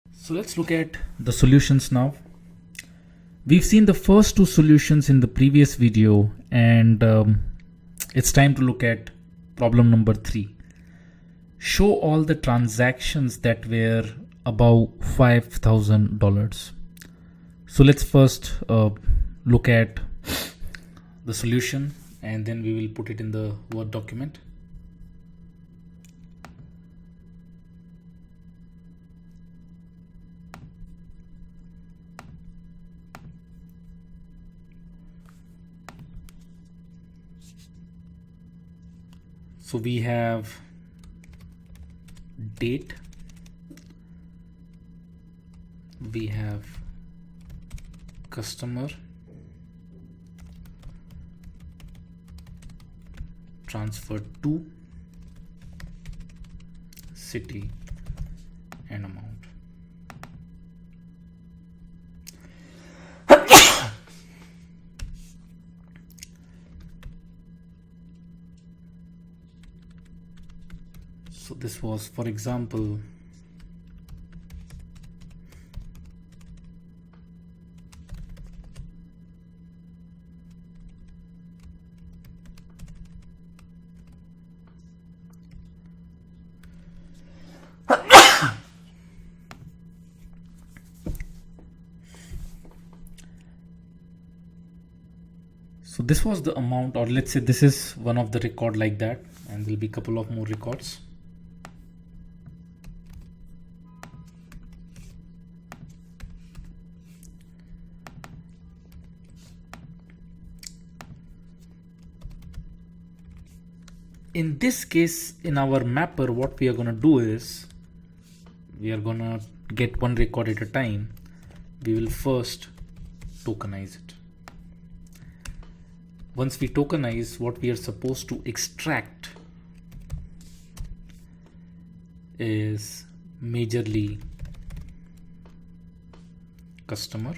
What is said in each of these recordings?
So let's look at the solutions now. We've seen the first two solutions in the previous video, and it's time to look at problem number 3. Show all the transactions that were above $5,000. So let's first look at the solution, and then we will put it in the Word document. So we have date, we have customer, transfer to, city, and amount. So this was, for example, so this was the amount, or let's say this is one of the record like that, and there'll be a couple of more records. In this case, in our mapper, what we are going to do is we are going to get one record at a time. We will first tokenize it. Once we tokenize, what we are supposed to extract is majorly customer,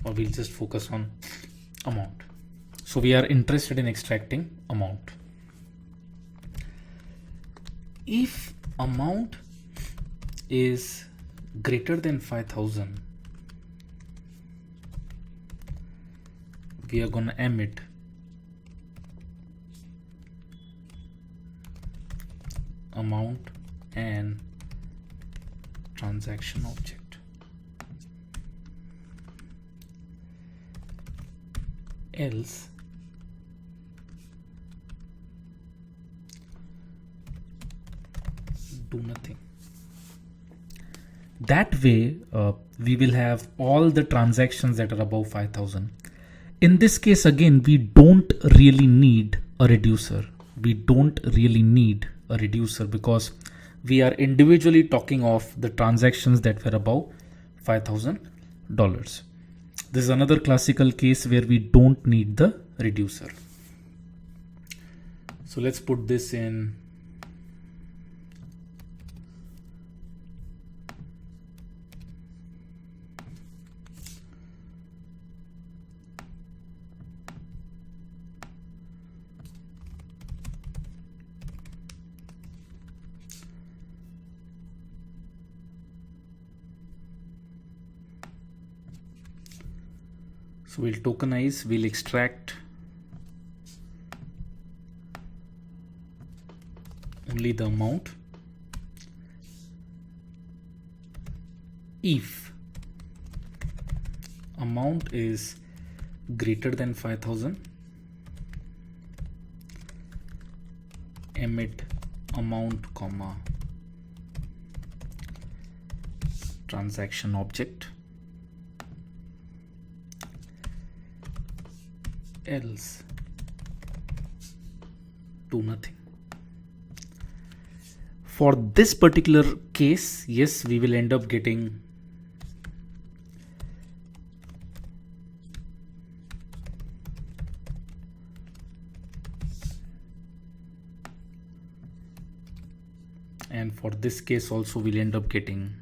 or we'll just focus on amount. So we are interested in extracting amount. If amount is greater than 5,000, we are going to emit amount and transaction object. Else do nothing. That way we will have all the transactions that are above 5,000. In this case, again, we don't really need a reducer. We don't really need a reducer because we are individually talking of the transactions that were above $5,000. This is another classical case where we don't need the reducer. So let's put this in so we'll tokenize, we'll extract only the amount. If amount is greater than 5,000, emit amount comma transaction object. Else do nothing. For this particular case, yes, we will end up getting and for this case also we'll end up getting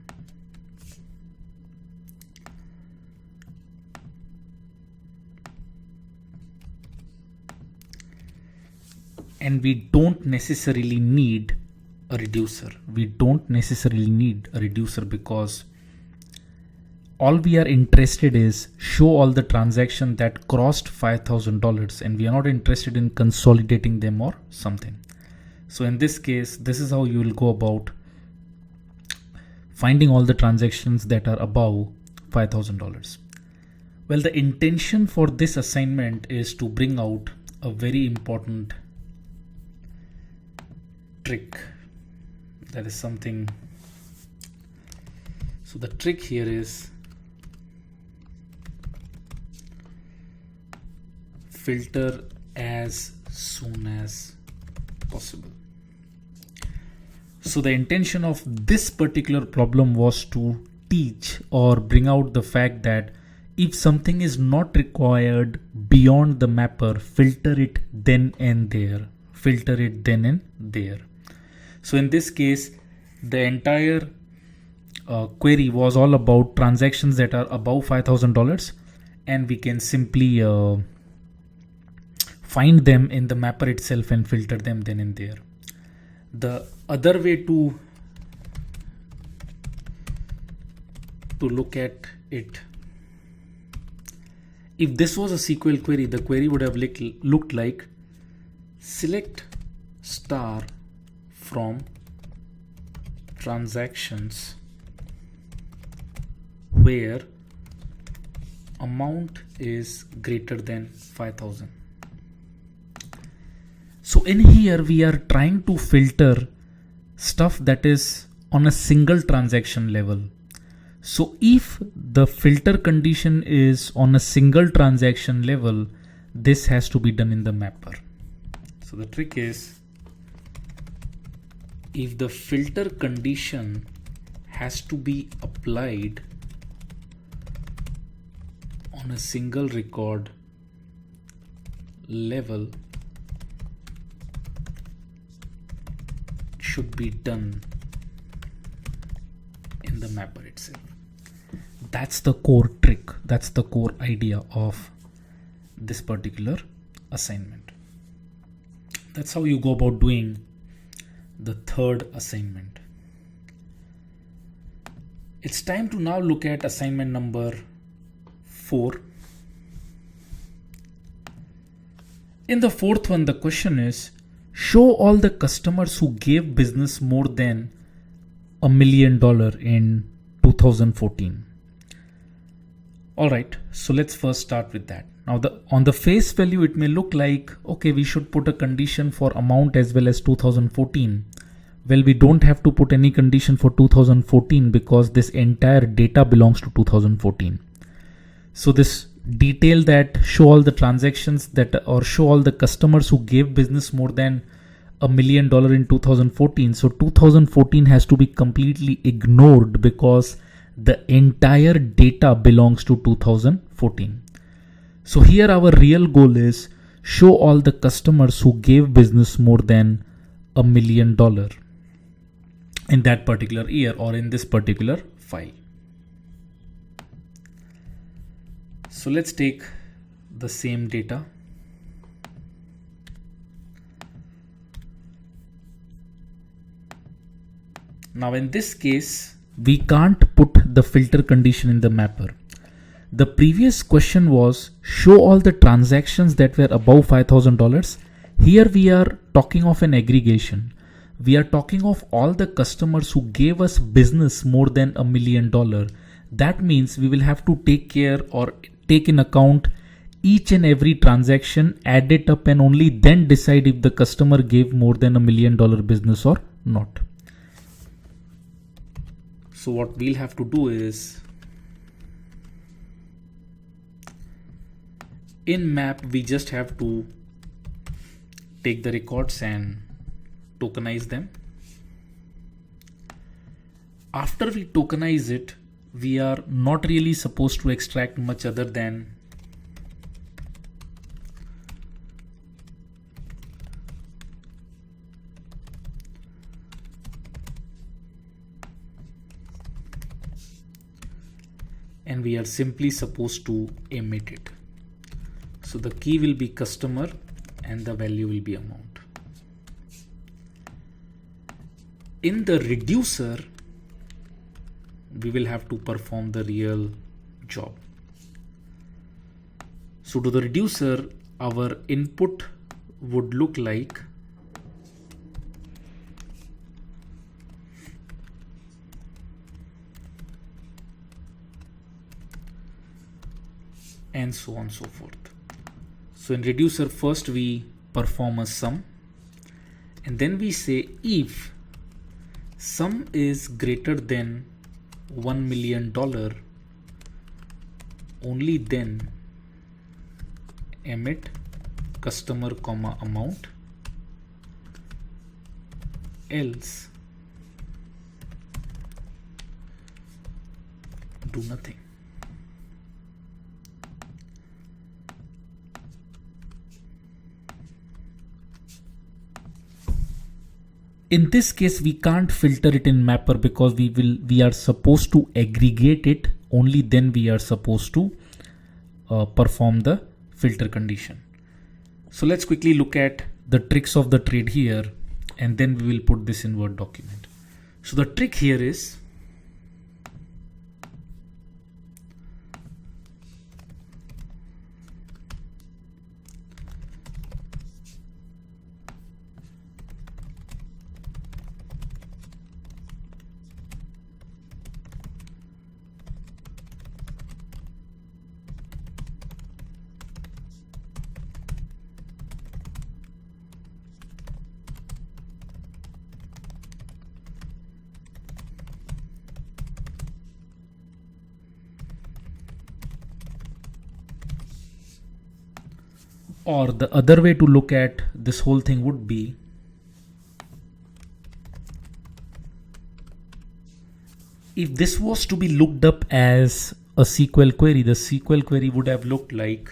and we don't necessarily need a reducer. We don't necessarily need a reducer because all we are interested is show all the transactions that crossed $5,000 and we are not interested in consolidating them or something. So in this case, this is how you will go about finding all the transactions that are above $5,000. Well, the intention for this assignment is to bring out a very important trick. That is something. So the trick here is filter as soon as possible. So the intention of this particular problem was to teach or bring out the fact that if something is not required beyond the mapper, filter it then and there. Filter it then and there. So in this case, the entire query was all about transactions that are above $5,000, and we can simply find them in the mapper itself and filter them then and there. The other way to look at it, if this was a SQL query, the query would have looked like select star from transactions where amount is greater than 5,000. So in here we are trying to filter stuff that is on a single transaction level. So if the filter condition is on a single transaction level, this has to be done in the mapper. So the trick is, if the filter condition has to be applied on a single record level, should be done in the mapper itself. That's the core trick. That's the core idea of this particular assignment. That's how you go about doing the third assignment. It's time to now look at assignment number 4. In the fourth one, the question is, show all the customers who gave business more than $1 million in 2014. Alright, so let's first start with that. Now on the face value, it may look like, okay, we should put a condition for amount as well as 2014. Well, we don't have to put any condition for 2014 because this entire data belongs to 2014. So this detail that show all the transactions that, or show all the customers who gave business more than $1 million in 2014. So 2014 has to be completely ignored because the entire data belongs to 2014. So here our real goal is show all the customers who gave business more than $1 million in that particular year or in this particular file. So let's take the same data. Now in this case, we can't put the filter condition in the mapper. The previous question was show all the transactions that were above $5,000. Here we are talking of an aggregation. We are talking of all the customers who gave us business more than $1 million. That means we will have to take care or take in account each and every transaction, add it up, and only then decide if the customer gave more than $1 million business or not. So what we'll have to do is, in map, we just have to take the records and tokenize them. After we tokenize it, we are not really supposed to extract much other than and we are simply supposed to emit it. So the key will be customer and the value will be amount. In the reducer, we will have to perform the real job. So to the reducer, our input would look like and so on and so forth. So in reducer, first we perform a sum, and then we say if sum is greater than $1 million, only then emit customer comma amount, else do nothing. In this case, we can't filter it in mapper because we are supposed to aggregate it. Only then we are supposed to perform the filter condition. So let's quickly look at the tricks of the trade here, and then we will put this in Word document. So the trick here is or the other way to look at this whole thing would be if this was to be looked up as a SQL query, the SQL query would have looked like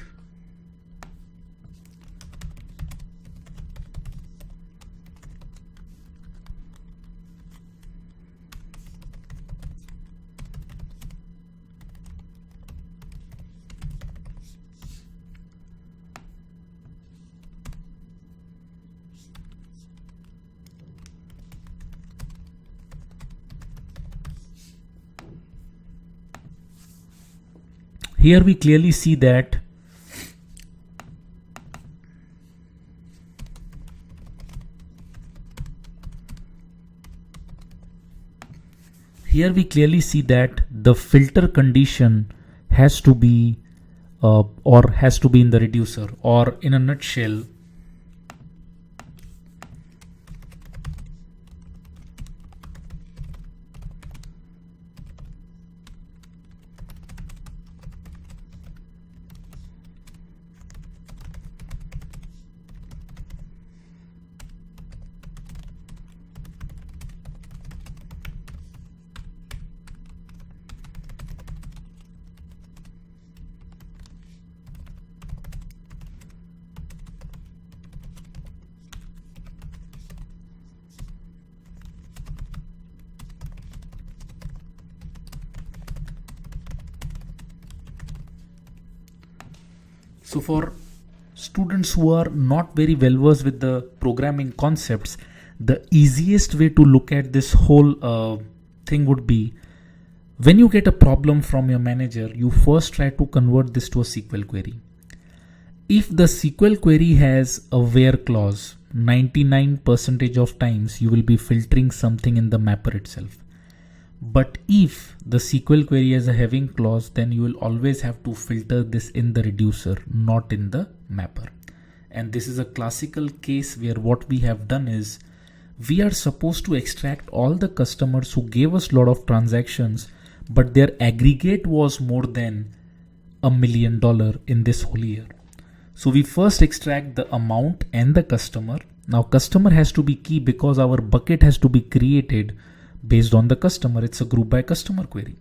here we clearly see that the filter condition has to be or has to be in the reducer, or in a nutshell, so for students who are not very well versed with the programming concepts, the easiest way to look at this whole thing would be when you get a problem from your manager, you first try to convert this to a SQL query. If the SQL query has a where clause, 99% of times you will be filtering something in the mapper itself. But if the SQL query has a having clause, then you will always have to filter this in the reducer, not in the mapper. And this is a classical case where what we have done is we are supposed to extract all the customers who gave us a lot of transactions, but their aggregate was more than $1 million in this whole year. So we first extract the amount and the customer. Now customer has to be key because our bucket has to be created based on the customer. It's a group by customer query.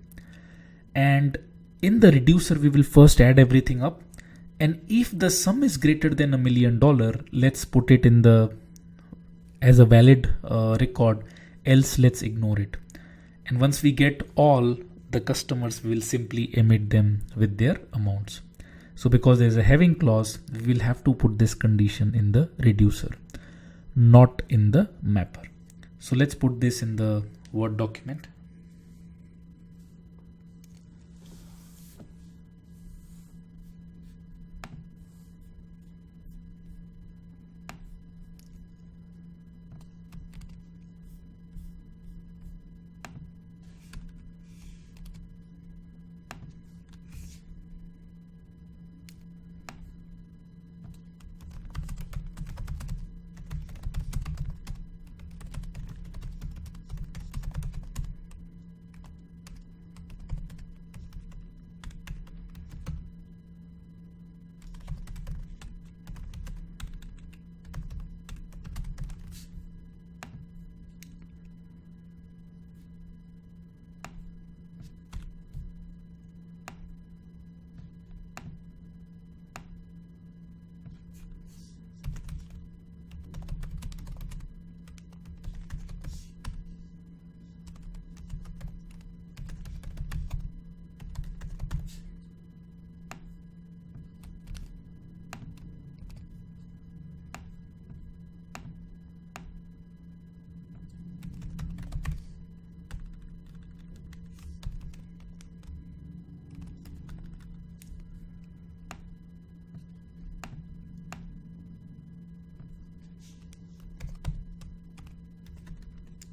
And in the reducer, we will first add everything up. And if the sum is greater than $1 million, let's put it in the as a valid record, else let's ignore it. And once we get all the customers, we will simply emit them with their amounts. So because there's a having clause, we will have to put this condition in the reducer, not in the mapper. So let's put this in the Word document.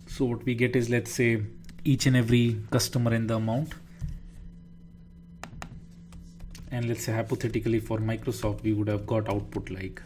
So what we get is, let's say, each and every customer and the amount. And let's say hypothetically for Microsoft, we would have got output like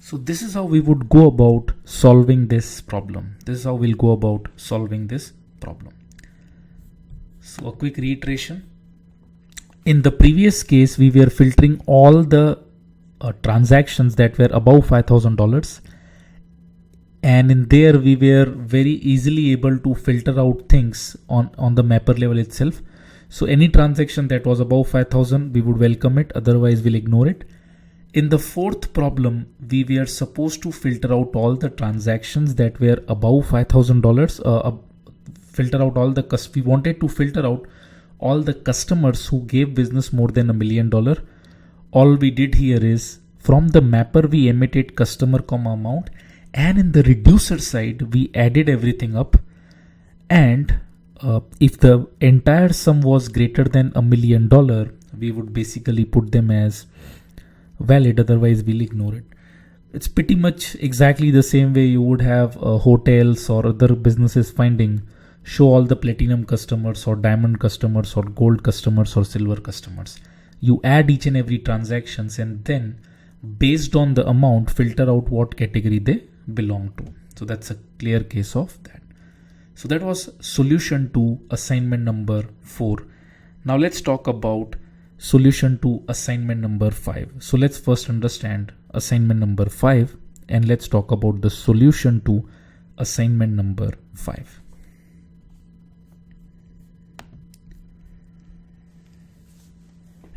So this is how we would go about solving this problem. This is how we'll go about solving this problem. So a quick reiteration. In the previous case, we were filtering all the transactions that were above $5,000. And in there, we were very easily able to filter out things on the mapper level itself. So any transaction that was above 5,000, we would welcome it. Otherwise, we'll ignore it. In the fourth problem, we were supposed to filter out all the transactions that were above $5,000. Filter out all the we wanted to filter out all the customers who gave business more than $1 million. All we did here is from the mapper we emitted customer comma amount, and in the reducer side we added everything up. And if the entire sum was greater than $1 million, we would basically put them as valid, otherwise we'll ignore it. It's pretty much exactly the same way you would have hotels or other businesses finding show all the platinum customers or diamond customers or gold customers or silver customers. You add each and every transactions and then based on the amount filter out what category they belong to. So that's a clear case of that. So that was solution to assignment number 4. Now let's talk about solution to assignment number 5. So let's first understand assignment number 5 and let's talk about the solution to assignment number 5.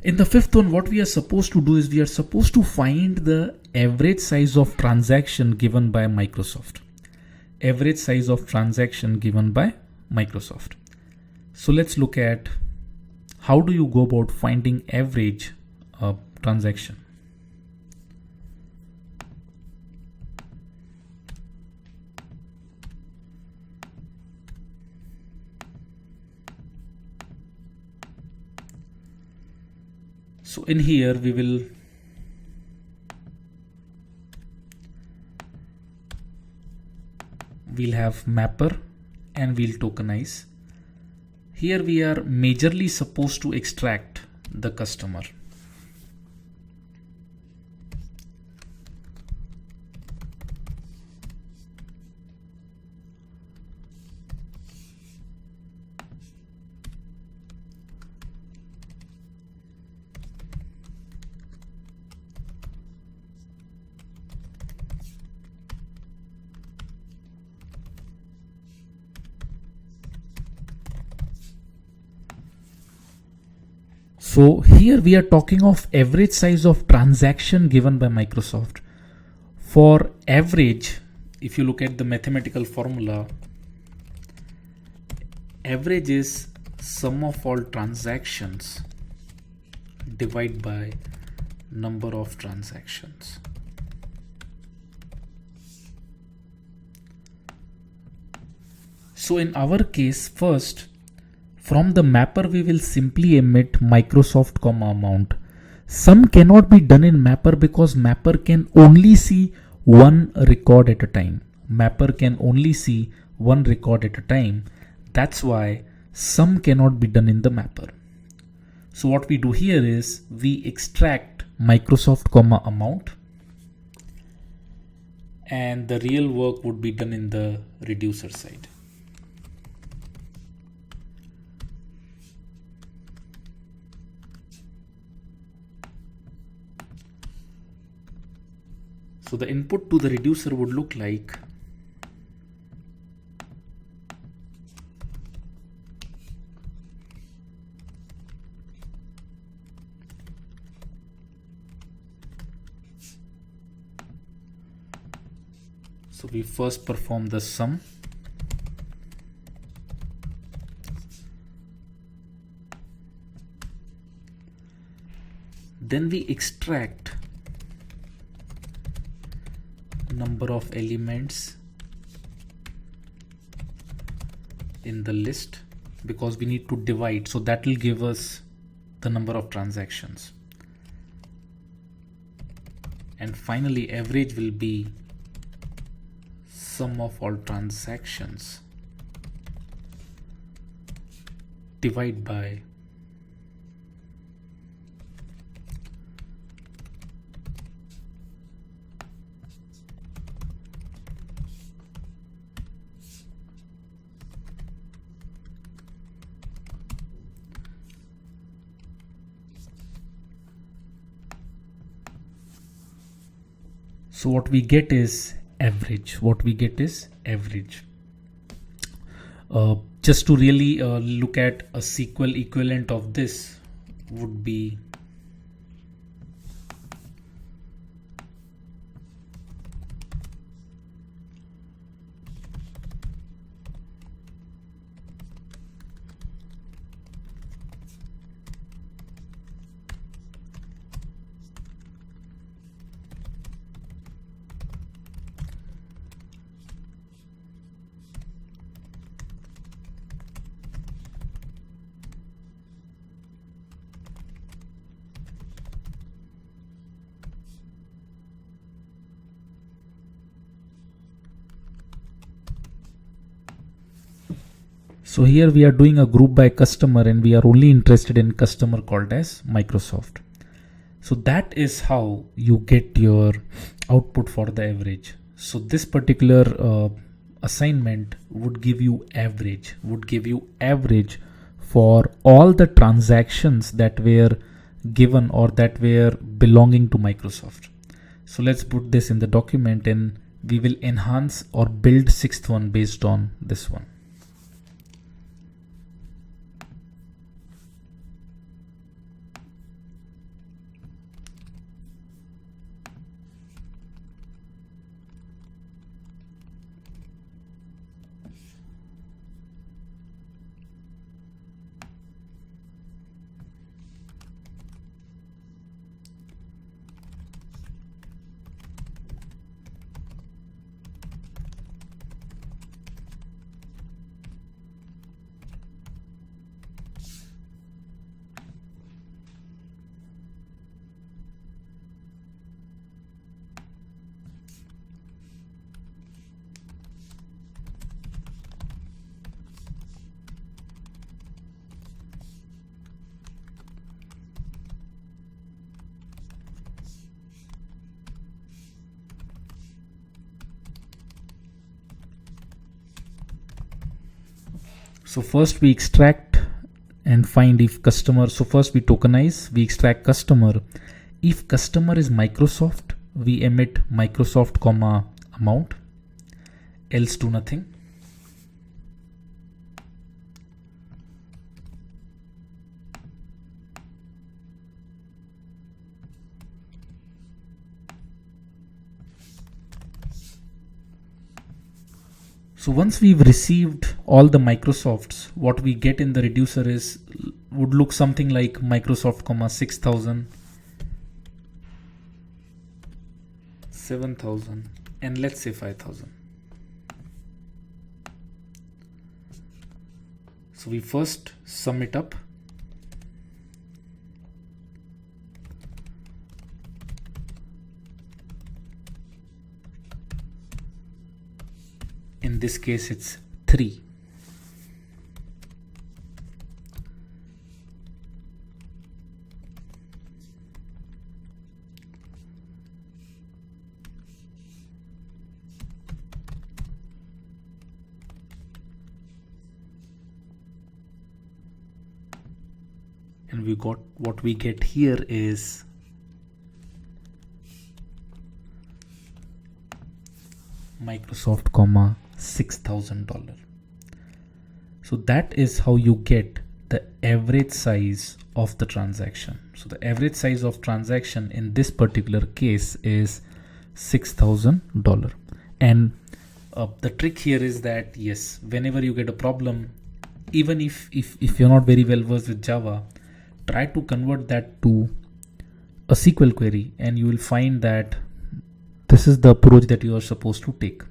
In the fifth one, what we are supposed to do is we are supposed to find the average size of transaction given by Microsoft. Average size of transaction given by Microsoft. So let's look at how do you go about finding average transaction. So in here we'll have mapper and we'll tokenize. Here we are majorly supposed to extract the customer. So here we are talking of average size of transaction given by Microsoft. For average, if you look at the mathematical formula, average is sum of all transactions divided by number of transactions. So in our case, first from the mapper we will simply emit Microsoft amount. Sum cannot be done in mapper because mapper can only see one record at a time. Mapper can only see one record at a time. That's why sum cannot be done in the mapper. So what we do here is we extract Microsoft amount, and the real work would be done in the reducer side. So the input to the reducer would look like so we first perform the sum, then we extract number of elements in the list because we need to divide, so that will give us the number of transactions. And finally average will be sum of all transactions divided by so what we get is average. Just to really look at a SQL equivalent of this would be so here we are doing a group by customer and we are only interested in customer called as Microsoft. So that is how you get your output for the average. So this particular assignment would give you average, for all the transactions that were given or that were belonging to Microsoft. So let's put this in the document and we will enhance or build sixth one based on this one. So first we extract and find if customer. So first we tokenize, we extract customer. If customer is Microsoft, we emit Microsoft amount, else do nothing. So once we've received all the Microsofts, what we get in the reducer would look something like Microsoft, 6,000, 7,000, and let's say 5,000. So we first sum it up. In this case, it's 3. And we got what we get here is Microsoft, $6,000. So that is how you get the average size of the transaction. So the average size of transaction in this particular case is $6,000. And the trick here is that, yes, whenever you get a problem, even if you're not very well versed with Java, try to convert that to a SQL query, and you will find that this is the approach that you are supposed to take.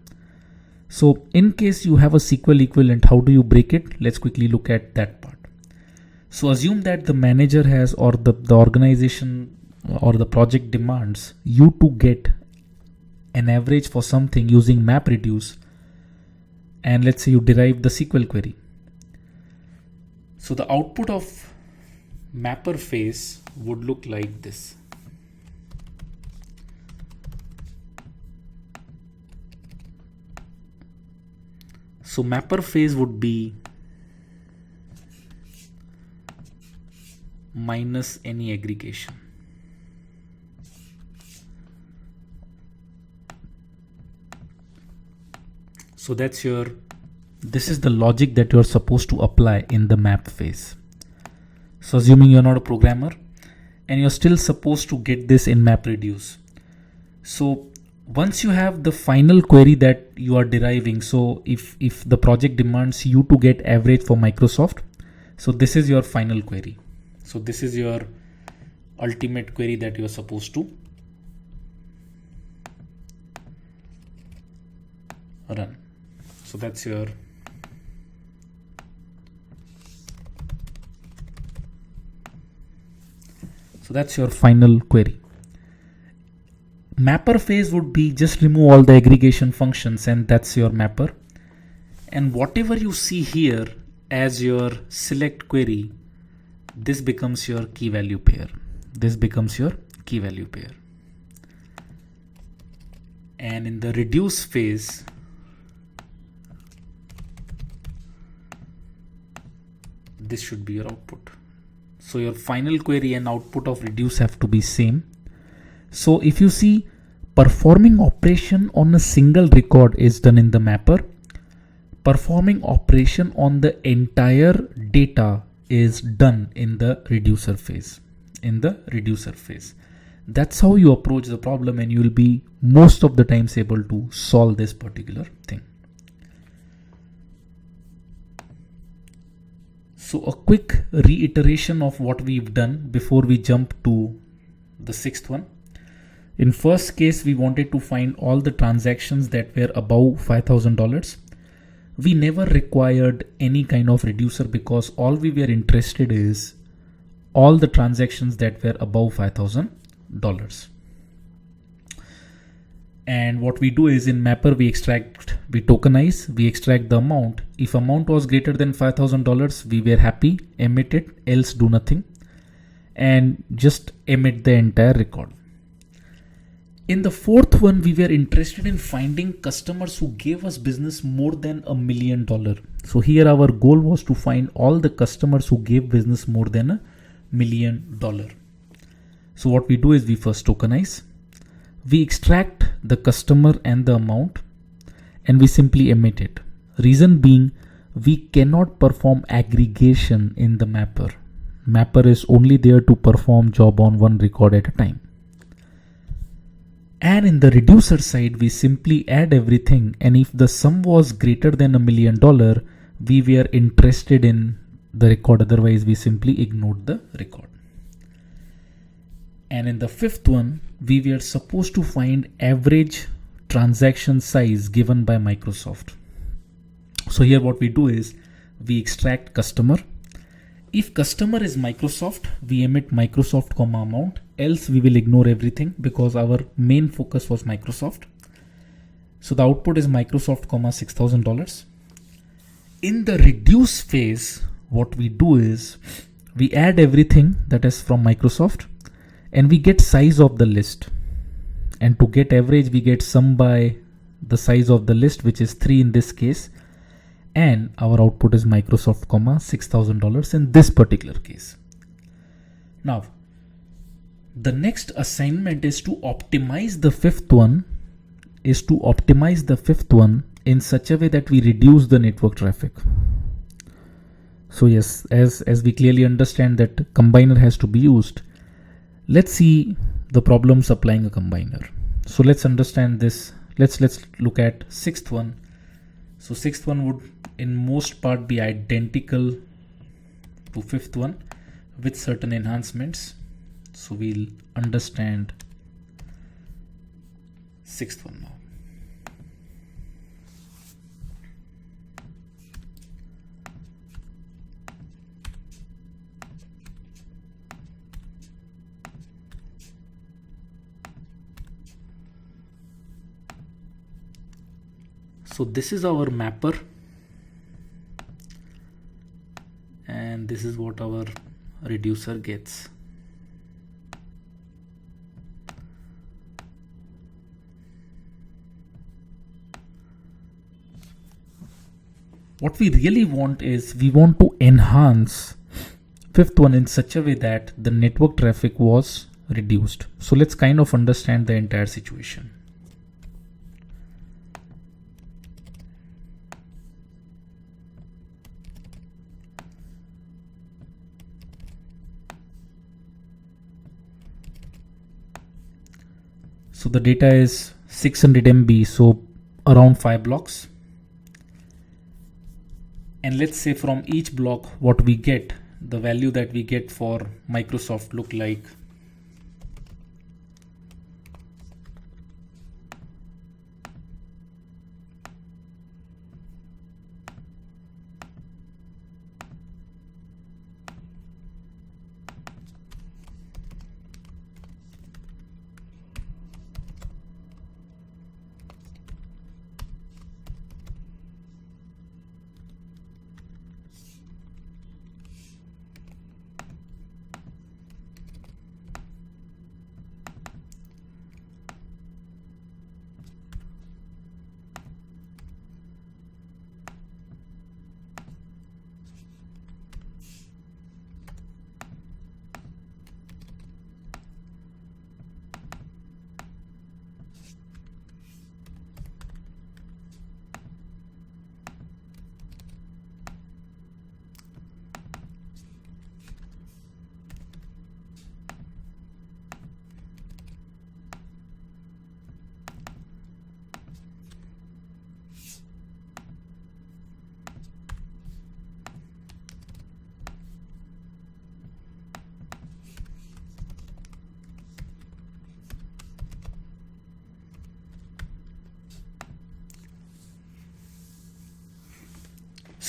So in case you have a SQL equivalent, how do you break it? Let's quickly look at that part. So assume that the manager has, or the organization or the project demands you to get an average for something using MapReduce, and let's say you derive the SQL query. So the output of mapper phase would look like this. So mapper phase would be minus any aggregation. So this is the logic that you're supposed to apply in the map phase. So assuming you're not a programmer, and you're still supposed to get this in MapReduce. So once you have the final query that you are deriving, so if the project demands you to get average for Microsoft, so this is your final query. So this is your ultimate query that you're supposed to run. So that's your final query. Mapper phase would be just remove all the aggregation functions, and that's your mapper. And whatever you see here as your select query, this becomes your key value pair. This becomes your key value pair. And in the reduce phase, this should be your output. So your final query and output of reduce have to be same. So if you see, performing operation on a single record is done in the mapper. Performing operation on the entire data is done in the reducer phase. That's how you approach the problem, and you will be most of the times able to solve this particular thing. So a quick reiteration of what we've done before we jump to the sixth one. In first case, we wanted to find all the transactions that were above $5,000. We never required any kind of reducer because all we were interested is all the transactions that were above $5,000. And what we do is in mapper, we tokenize, we extract the amount. If amount was greater than $5,000, we were happy, emit it, else do nothing, and just emit the entire record. In the fourth one, we were interested in finding customers who gave us business more than $1 million. So here our goal was to find all the customers who gave business more than $1 million. So what we do is we first tokenize, we extract the customer and the amount, and we simply emit it. Reason being, we cannot perform aggregation in the mapper. Mapper is only there to perform job on one record at a time. And in the reducer side, we simply add everything, and if the sum was greater than $1 million, we were interested in the record, otherwise we simply ignored the record. And in the fifth one, we were supposed to find average transaction size given by Microsoft. So here what we do is we extract customer. If customer is Microsoft, we emit Microsoft comma amount, else we will ignore everything because our main focus was Microsoft. So the output is Microsoft comma $6,000. In the reduce phase, what we do is we add everything that is from Microsoft and we get size of the list. And to get average, we get sum by the size of the list, which is 3 in this case. And our output is Microsoft comma $6,000 in this particular case. Now, the next assignment is to optimize the fifth one, in such a way that we reduce the network traffic. So yes, as we clearly understand that combiner has to be used, let's see the problems applying a combiner. So let's understand this. Let's look at sixth one. So sixth one would in most part be identical to fifth one with certain enhancements. So we'll understand sixth one now. So this is our mapper, and this is what our reducer gets. What we really want is we want to enhance fifth one in such a way that the network traffic was reduced. So let's kind of understand the entire situation. So the data is 600 MB, so around 5 blocks. And let's say from each block what we get, the value that we get for Microsoft look like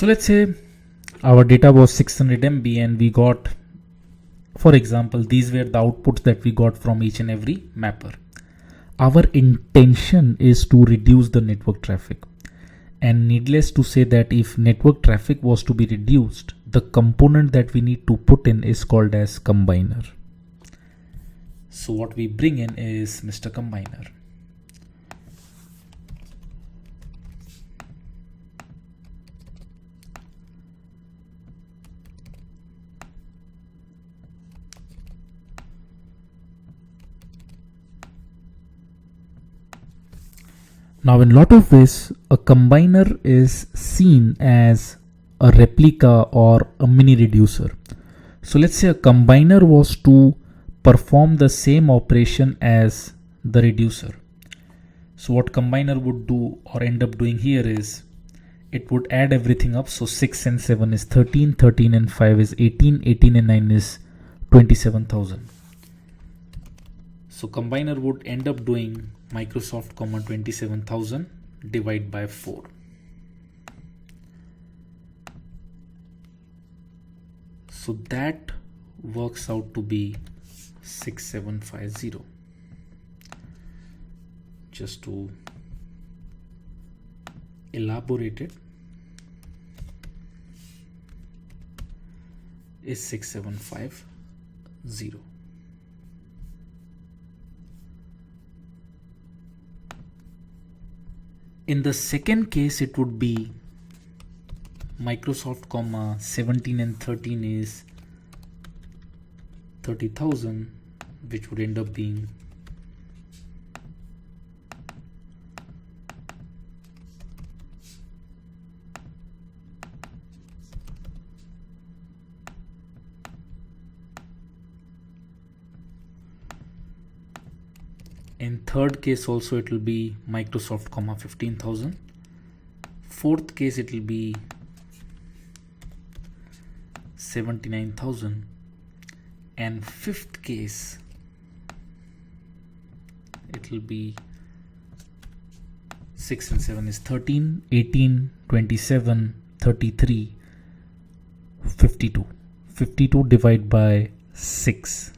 So let's say our data was 600 MB and we got, for example, these were the outputs that we got from each and every mapper. Our intention is to reduce the network traffic. And needless to say that if network traffic was to be reduced, the component that we need to put in is called as combiner. So what we bring in is Mr. Combiner. Now in a lot of ways, a combiner is seen as a replica or a mini reducer. So let's say a combiner was to perform the same operation as the reducer. So what combiner would do or end up doing here is it would add everything up. So 6 and 7 is 13, 13 and 5 is 18, 18 and 9 is 27,000. So combiner would end up doing Microsoft, 27,000 divide by 4. So that works out to be 6750. Just to elaborate it, is 6750. In the second case, it would be Microsoft, 17 and 13 is 30,000, which would end up being in third case also it will be Microsoft, 15,000. Fourth case it will be 79,000, and fifth case it will be 6 and 7 is 13, 18, 27, 33, 52. 52 divided by 6.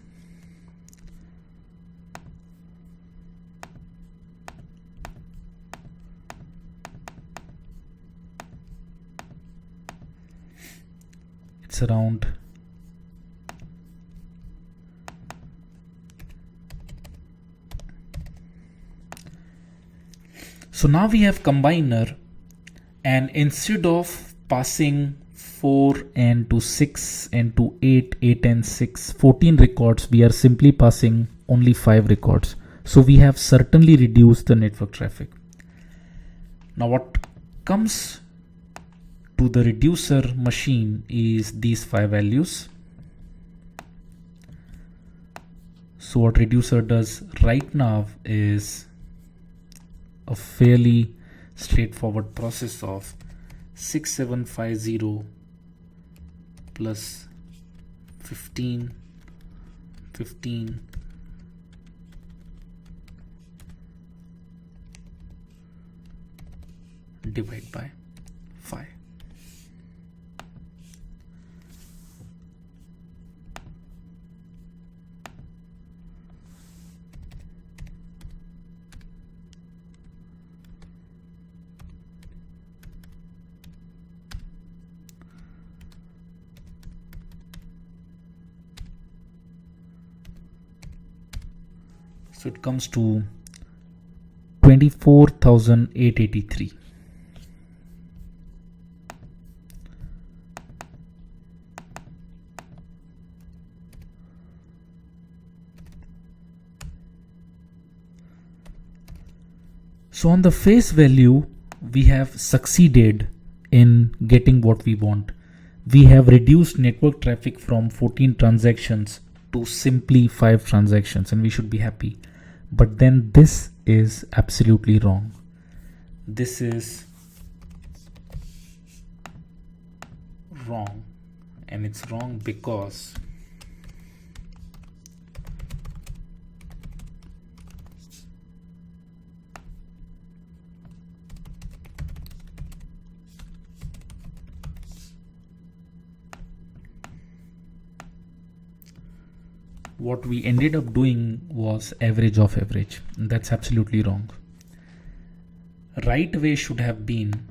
It's around so now we have combiner, and instead of passing 4 and to 6 and to 8, 8 and 6, 14 records, we are simply passing only 5 records. So we have certainly reduced the network traffic. Now what comes to the reducer machine is these 5 values. So what reducer does right now is a fairly straightforward process of 6750 plus 15, 15, divide by 5. So it comes to 24,883. So on the face value, we have succeeded in getting what we want. We have reduced network traffic from 14 transactions to simply 5 transactions, and we should be happy. But then this is absolutely wrong. This is wrong, and it's wrong because what we ended up doing was average of average. That's absolutely wrong. Right way should have been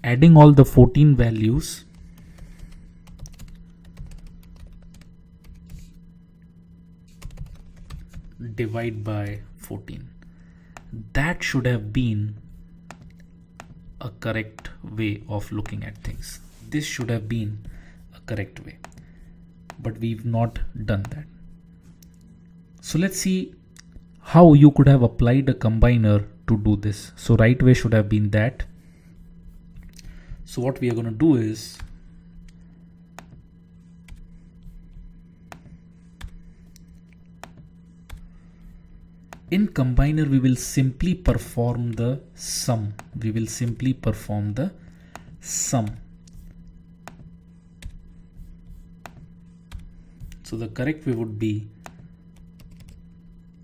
adding all the 14 values divide by 14. That should have been a correct way of looking at things. This should have been a correct way, but we've not done that. So let's see how you could have applied a combiner to do this. So right way should have been that. So what we are going to do is In combiner, we will simply perform the sum. So the correct way would be,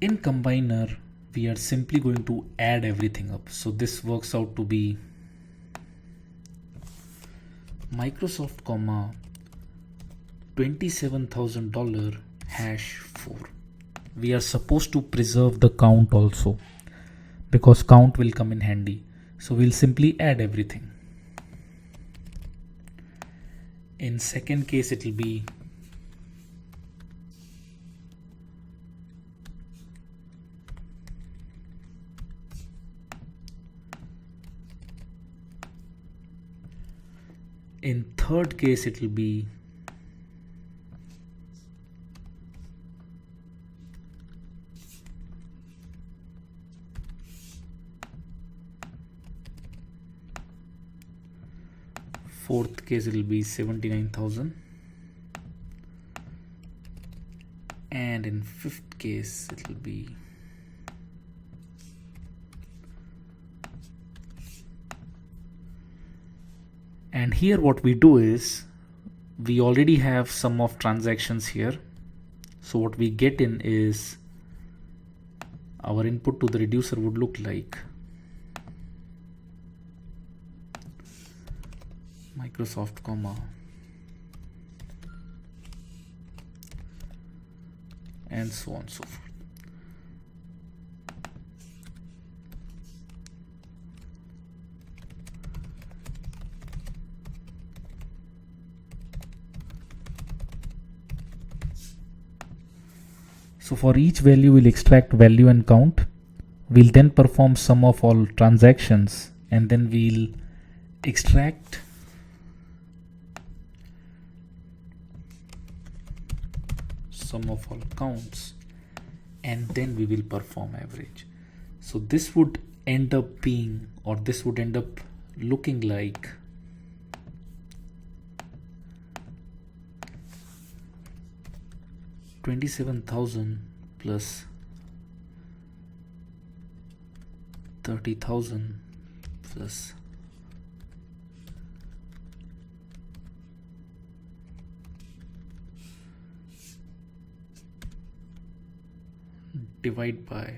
in combiner, we are simply going to add everything up. So this works out to be Microsoft, $27,000 #4. We are supposed to preserve the count also, because count will come in handy. So we'll simply add everything. In second case, it will be in third case, it will be fourth case, it will be 79,000, and in fifth case, it will be and here what we do is we already have sum of transactions here. So what we get in is our input to the reducer would look like Microsoft, and so on and so forth. So for each value, we'll extract value and count. We'll then perform sum of all transactions, and then we'll extract sum of all counts, and then we will perform average. So this would end up being, or this would end up looking like $27,000 plus $30,000 plus divide by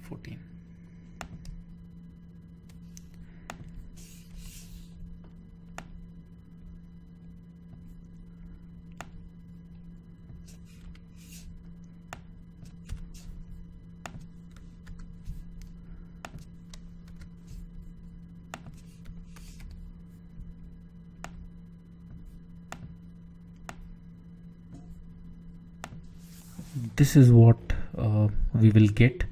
14. This is what we will get,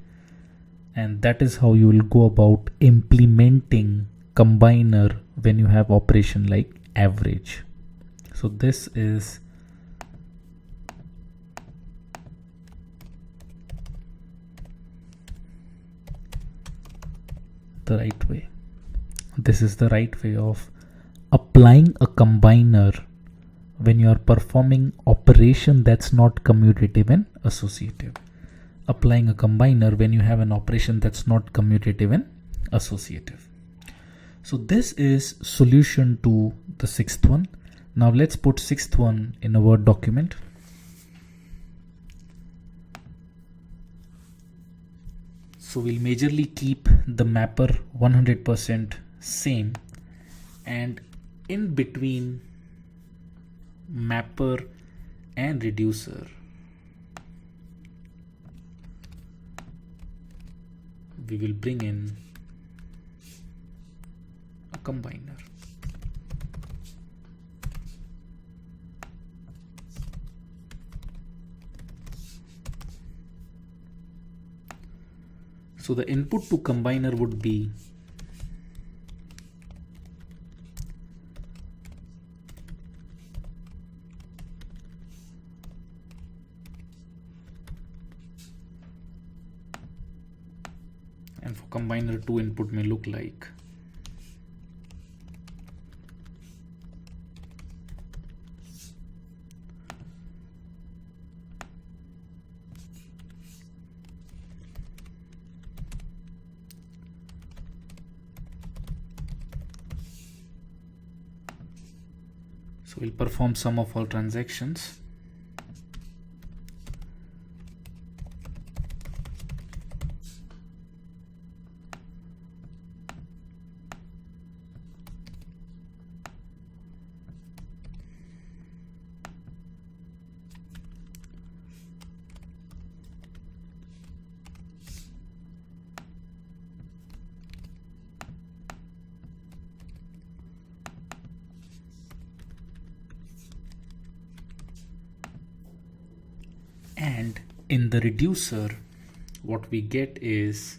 and that is how you will go about implementing combiner when you have operation like average. So this is the right way. This is the right way of applying a combiner when you are performing operation that's not commutative and associative. Applying a combiner when you have an operation that's not commutative and associative. So this is solution to the sixth one. Now let's put sixth one in a Word document. So we'll majorly keep the mapper 100% same, and in between mapper and reducer we will bring in a combiner. So the input to combiner would be and for combiner 2 input may look like So we'll perform sum of all transactions. And in the reducer, what we get is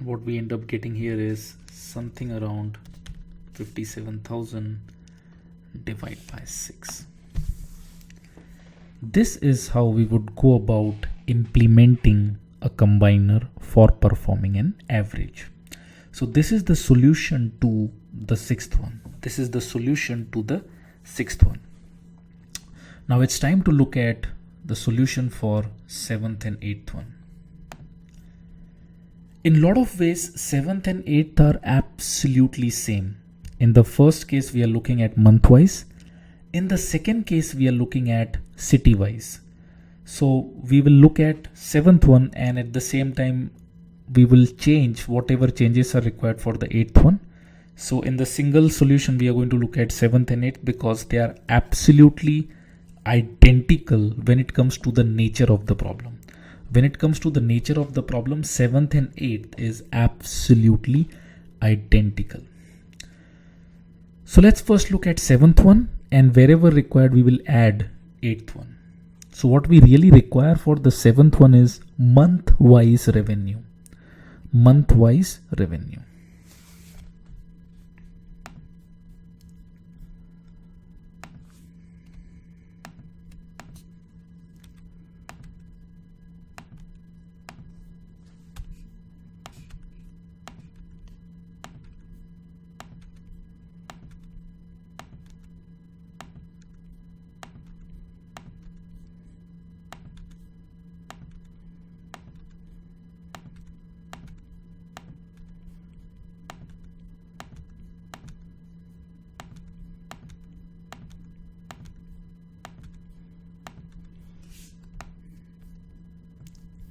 what we end up getting here is something around 57,000 divided by 6. This is how we would go about implementing a combiner for performing an average. So this is the solution to the sixth one. This is the solution to the sixth one. Now it's time to look at the solution for seventh and eighth one. In a lot of ways, 7th and 8th are absolutely same. In the first case, we are looking at month-wise. In the second case, we are looking at city-wise. So we will look at 7th one, and at the same time, we will change whatever changes are required for the 8th one. So in the single solution, we are going to look at 7th and 8th because they are absolutely identical when it comes to the nature of the problem. When it comes to the nature of the problem, 7th and 8th is absolutely identical. So let's first look at 7th one, and wherever required, we will add 8th one. So what we really require for the 7th one is month-wise revenue. Month-wise revenue.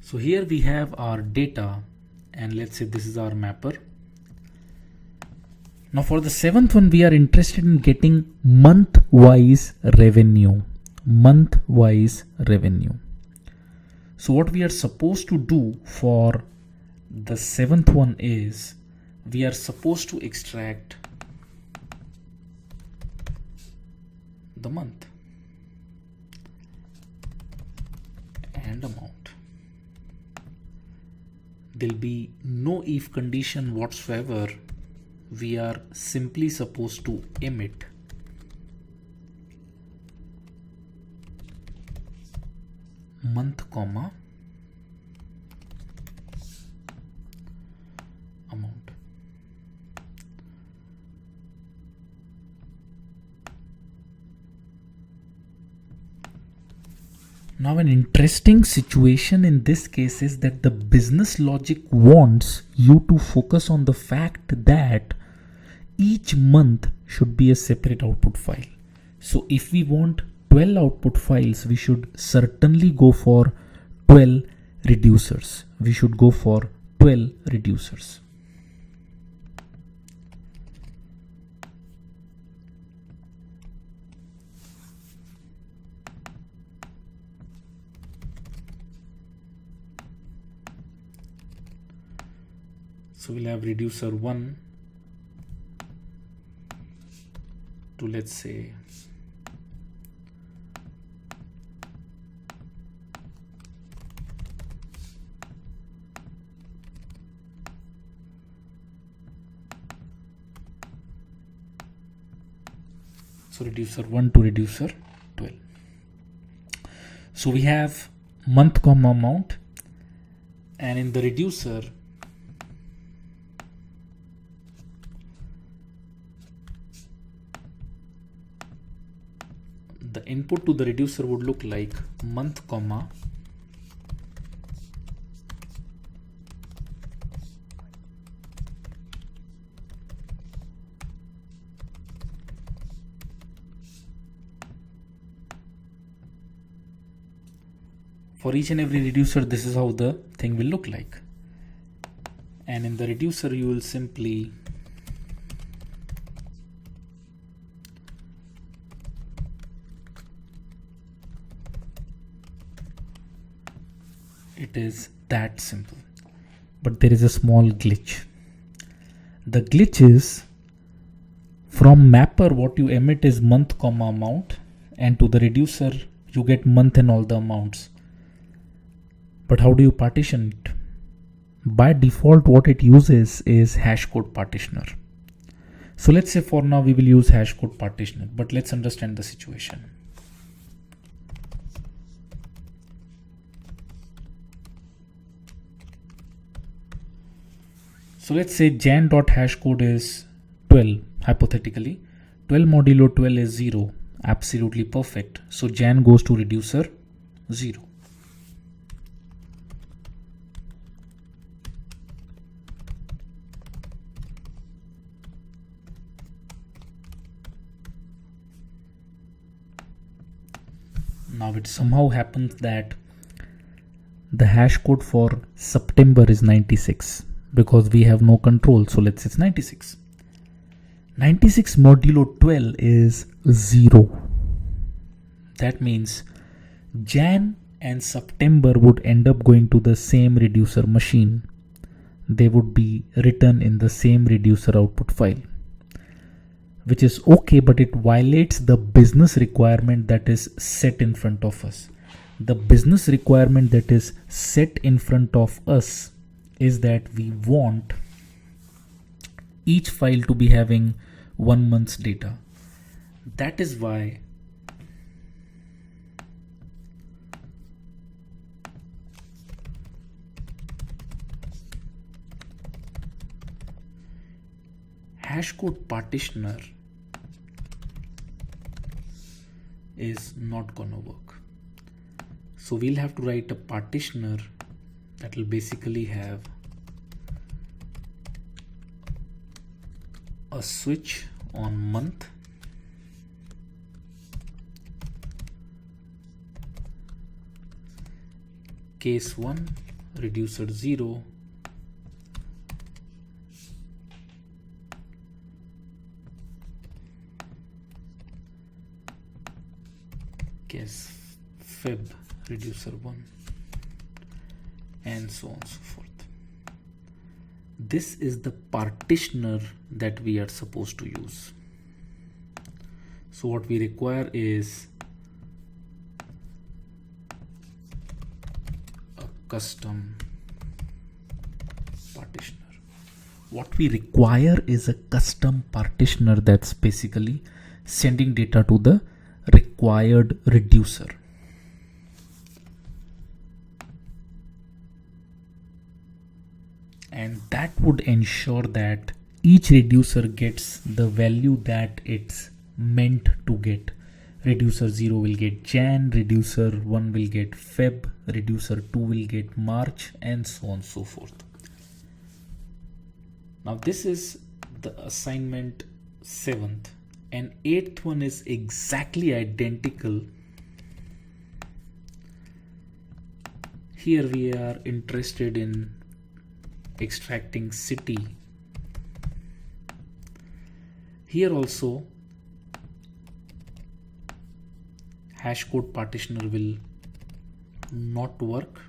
So here we have our data, and let's say this is our mapper. Now for the 7th one, we are interested in getting month-wise revenue. Month-wise revenue. So what we are supposed to do for the 7th one is we are supposed to extract the month and amount. There'll be no if condition whatsoever. We are simply supposed to emit month comma amount. Now an interesting situation in this case is that the business logic wants you to focus on the fact that each month should be a separate output file. So if we want 12 output files, we should certainly go for 12 reducers. We should go for 12 reducers. So we'll have reducer 1, to, let's say, so reducer 1 to reducer 12. So we have month comma amount, and in the reducer the input to the reducer would look like month comma for each and every reducer. This is how the thing will look like, and in the reducer you will simply it is that simple. But there is a small glitch. The glitch is, from mapper what you emit is month comma amount, and to the reducer you get month and all the amounts. But how do you partition it? By default what it uses is hash code partitioner. So let's say for now we will use hash code partitioner, but let's understand the situation. So let's say jan.hashcode is 12, hypothetically. 12 modulo 12 is 0, absolutely perfect. So jan goes to reducer 0. Now it somehow happens that the hash code for September is 96 because we have no control. So let's say it's 96. 96 modulo 12 is 0. That means Jan and September would end up going to the same reducer machine. They would be written in the same reducer output file, which is okay, but it violates the business requirement that is set in front of us. The business requirement that is set in front of us is that we want each file to be having 1 month's data. That is why hashcode partitioner is not gonna work. So we'll have to write a partitioner that will basically have a switch on month, case 1, reducer 0, case Feb, reducer 1, and so on and so forth. This is the partitioner that we are supposed to use. So what we require is a custom partitioner. What we require is a custom partitioner that's basically sending data to the required reducer. And that would ensure that each reducer gets the value that it's meant to get. Reducer 0 will get Jan, reducer 1 will get Feb, reducer 2 will get March, and so on and so forth. Now this is the assignment 7th, and 8th one is exactly identical. Here we are interested in extracting city. Here also hashcode partitioner will not work.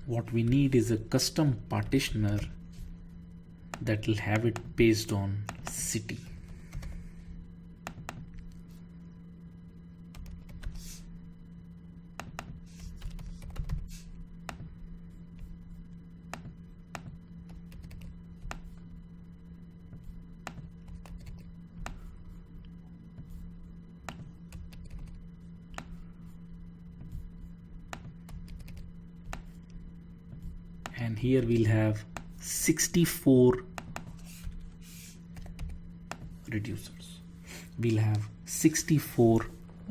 what we need is a custom partitioner that will have it based on city. And here we'll have 64 reducers. We'll have 64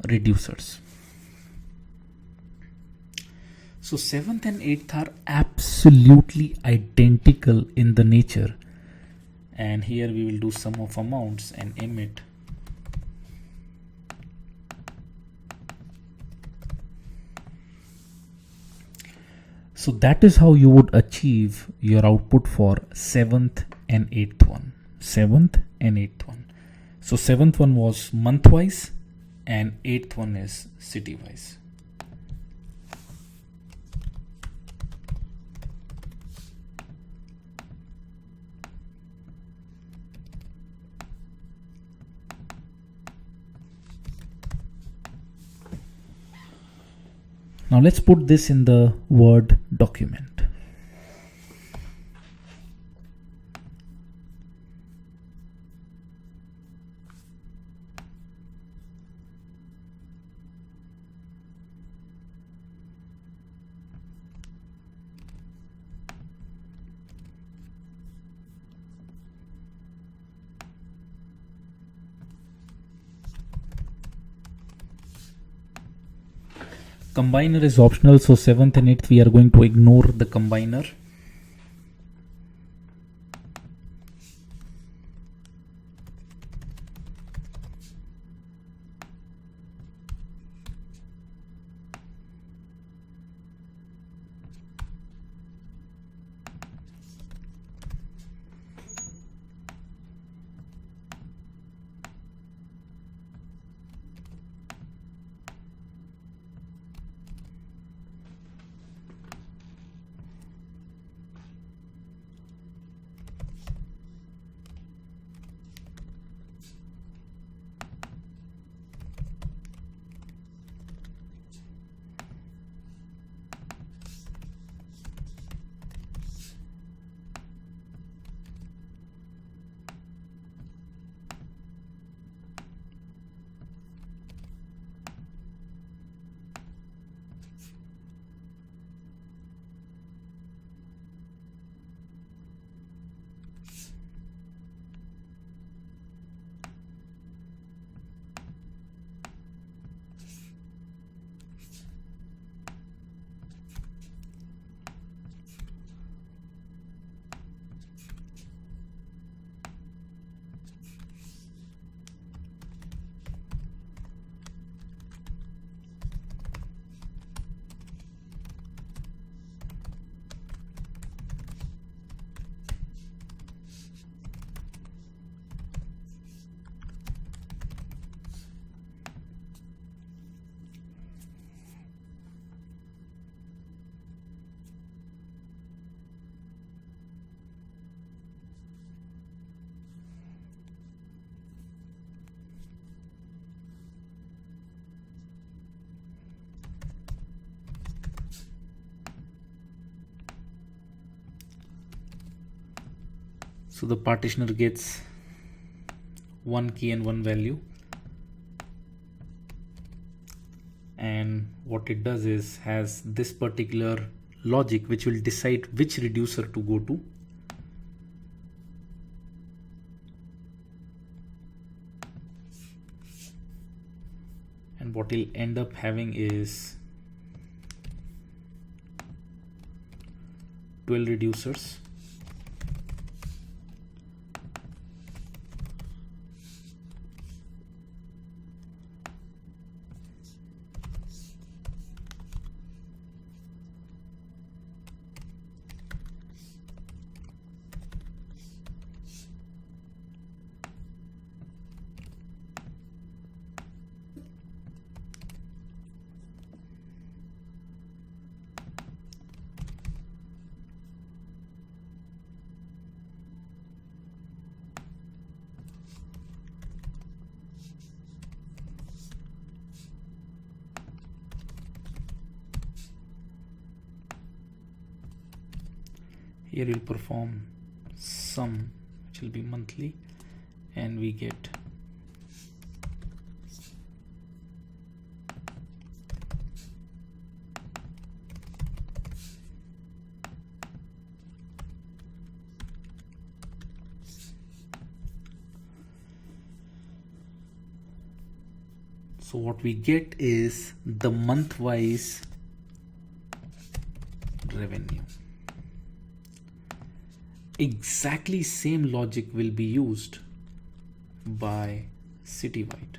reducers. So 7th and 8th are absolutely identical in the nature. And here we will do sum of amounts and emit So that is how you would achieve your output for 7th and 8th one. 7th and 8th one. So 7th one was month wise and 8th one is city wise. Now let's put this in the Word document. Combiner is optional, so 7th and 8th we are going to ignore the combiner. So the partitioner gets one key and one value, and what it does is has this particular logic which will decide which reducer to go to. And what it'll end up having is 12 reducers. Here we'll perform sum, which will be monthly, and we get so what we get is the month-wise revenue. Exactly same logic will be used by citywide.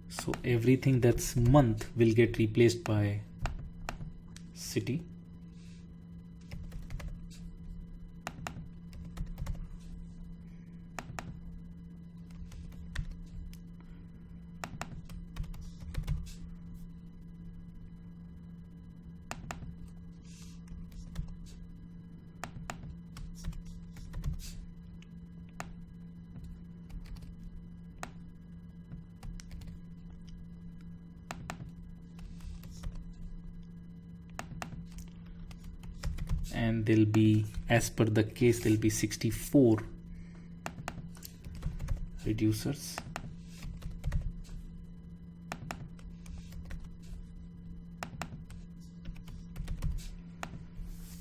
So everything that's month will get replaced by city. And there'll be, as per the case, there'll be 64 reducers.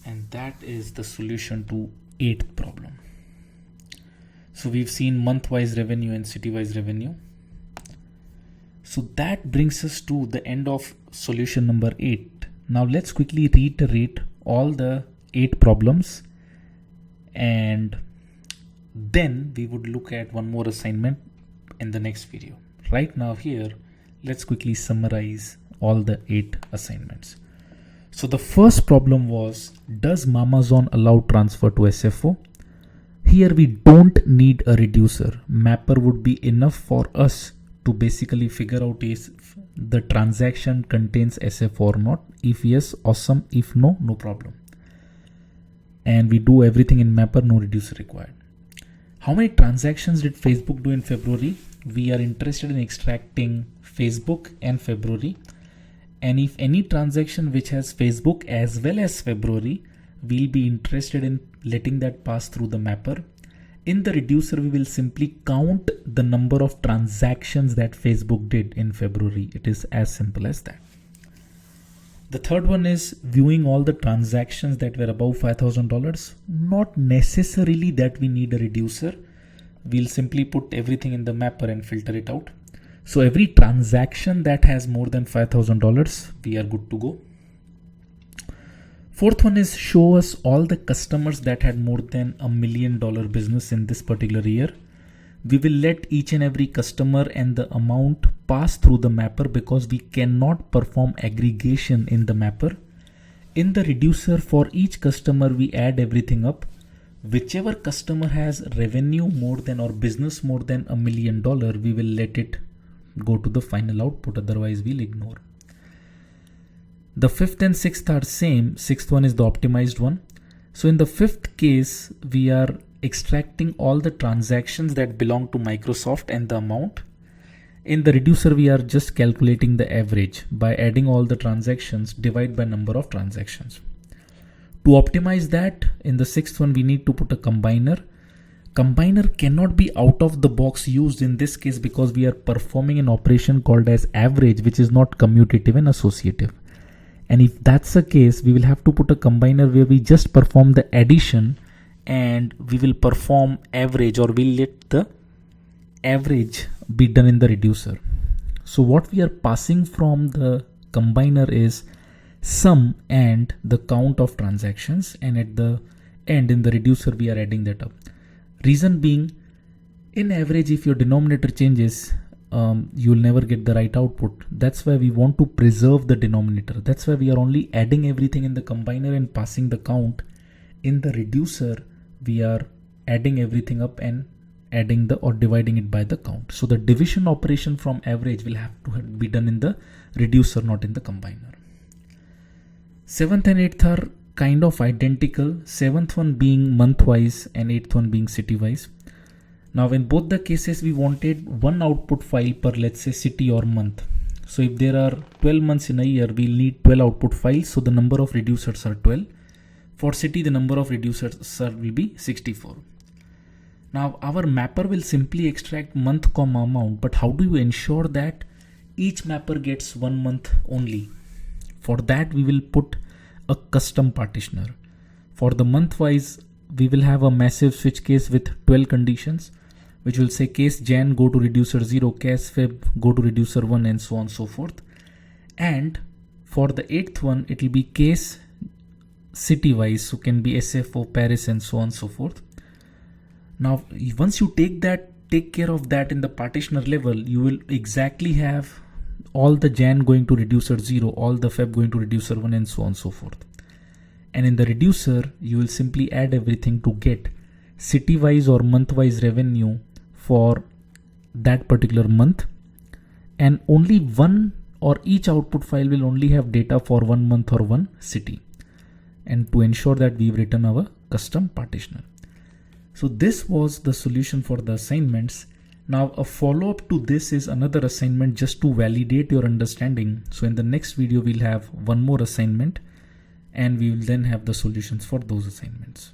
And that is the solution to 8th problem. So we've seen month-wise revenue and city-wise revenue. So that brings us to the end of solution number 8. Now let's quickly reiterate all the 8 problems, and then we would look at one more assignment in the next video. Right now here, let's quickly summarize all the 8 assignments. So the first problem was, does Mamazon allow transfer to SFO? Here we don't need a reducer. Mapper would be enough for us to basically figure out if the transaction contains SFO or not. If yes, awesome. If no, no problem. And we do everything in Mapper, no reducer required. How many transactions did Facebook do in February? We are interested in extracting Facebook and February. And if any transaction which has Facebook as well as February, we'll be interested in letting that pass through the Mapper. In the reducer, we will simply count the number of transactions that Facebook did in February. It is as simple as that. The third one is viewing all the transactions that were above $5,000. Not necessarily that we need a reducer. We'll simply put everything in the Mapper and filter it out. So every transaction that has more than $5,000, we are good to go. Fourth one is show us all the customers that had more than $1 million business in this particular year. We will let each and every customer and the amount pass through the Mapper because we cannot perform aggregation in the Mapper. In the reducer, for each customer, we add everything up. Whichever customer has revenue more than or business more than $1 million, we will let it go to the final output. Otherwise, we'll ignore. The fifth and sixth are same. Sixth one is the optimized one. So in the fifth case, we are extracting all the transactions that belong to Microsoft and the amount. In the reducer, we are just calculating the average by adding all the transactions, divide by number of transactions. To optimize that, in the sixth one, we need to put a combiner. Combiner cannot be out of the box used in this case because we are performing an operation called as average, which is not commutative and associative. And if that's the case, we will have to put a combiner where we just perform the addition and we will perform average, or we'll let the average be done in the reducer. So what we are passing from the combiner is sum and the count of transactions, and at the end in the reducer we are adding that up. Reason being, in average, if your denominator changes, you'll never get the right output. That's why we want to preserve the denominator. That's why we are only adding everything in the combiner and passing the count. In the reducer, we are adding everything up and adding the or dividing it by the count. So the division operation from average will have to be done in the reducer, not in the combiner. Seventh and eighth are kind of identical. Seventh one being month-wise and eighth one being city-wise. Now in both the cases we wanted one output file per, let's say, city or month. So if there are 12 months in a year, we'll need 12 output files. So the number of reducers are 12. For city, the number of reducers will be 64. Now our mapper will simply extract month comma amount, but how do you ensure that each mapper gets 1 month only? For that we will put a custom partitioner. For the month wise, we will have a massive switch case with 12 conditions, which will say case Jan go to reducer 0, case Feb go to reducer 1, and so on and so forth. And for the 8th one, it will be case city wise, so can be SFO, Paris, and so on and so forth. Now once you take care of that in the partitioner level, you will exactly have all the Jan going to reducer 0, all the Feb going to reducer 1, and so on and so forth. And in the reducer, you will simply add everything to get city wise or month wise revenue for that particular month, and only one or each output file will only have data for 1 month or 1 city, and to ensure that we've written our custom partitioner. So this was the solution for the assignments. Now a follow-up to this is another assignment just to validate your understanding. So in the next video we'll have one more assignment, and we will then have the solutions for those assignments.